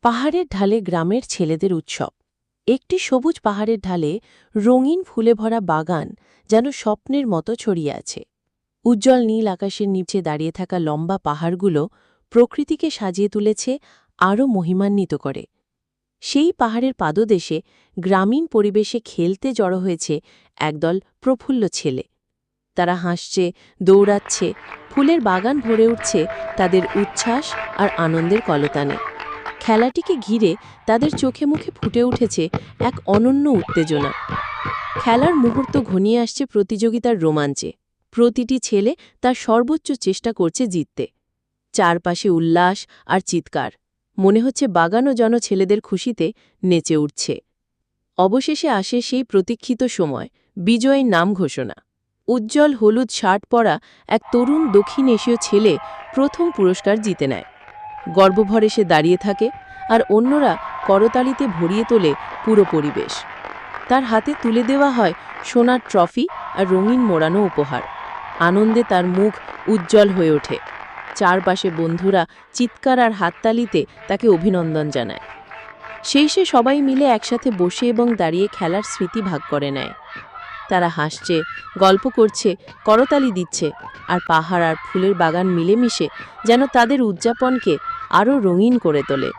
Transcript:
পাহাড়ের ঢালে গ্রামের ছেলেদের উৎসব। একটি সবুজ পাহাড়ের ঢালে রঙিন ফুলে ভরা বাগান যেন স্বপ্নের মতো ছড়িয়ে আছে। উজ্জ্বল নীল আকাশের নিচে দাঁড়িয়ে থাকা লম্বা পাহাড়গুলো প্রকৃতিকে সাজিয়ে তুলেছে, আরও মহিমান্বিত করে। সেই পাহাড়ের পাদদেশে গ্রামীণ পরিবেশে খেলতে জড়ো হয়েছে একদল প্রফুল্ল ছেলে। তারা হাসছে, দৌড়াচ্ছে, ফুলের বাগান ভরে উঠছে তাদের উচ্ছ্বাস আর আনন্দের কলতানে। খেলাটিকে ঘিরে তাদের চোখে মুখে ফুটে উঠেছে এক অনন্য উত্তেজনা। খেলার মুহূর্ত ঘনিয়ে আসছে প্রতিযোগিতার রোমাঞ্চে। প্রতিটি ছেলে তার সর্বোচ্চ চেষ্টা করছে জিততে। চারপাশে উল্লাস আর চিৎকার, মনে হচ্ছে বাগানও যেন ছেলেদের খুশিতে নেচে উঠছে। অবশেষে আসে সেই প্রতীক্ষিত সময়, বিজয়ীর নাম ঘোষণা। উজ্জ্বল হলুদ শার্ট পরা এক তরুণ দক্ষিণ এশীয় ছেলে প্রথম পুরস্কার জিতে নেয়। গর্বভরে সে দাঁড়িয়ে থাকে, আর অন্যরা করতালিতে ভরিয়ে তোলে পুরো পরিবেশ। তার হাতে তুলে দেওয়া হয় সোনার ট্রফি আর রঙিন মোড়ানো উপহার। আনন্দে তার মুখ উজ্জ্বল হয়ে ওঠে। চারপাশে বন্ধুরা চিৎকার আর হাততালিতে তাকে অভিনন্দন জানায়। শেষে সবাই মিলে একসাথে বসে এবং দাঁড়িয়ে খেলার স্মৃতি ভাগ করে নেয়। তারা হাসছে, গল্প করছে, করতালি দিচ্ছে, আর পাহাড় আর ফুলের বাগান মিলেমিশে যেন তাদের উদযাপনকে আরও রঙিন করে তোলে।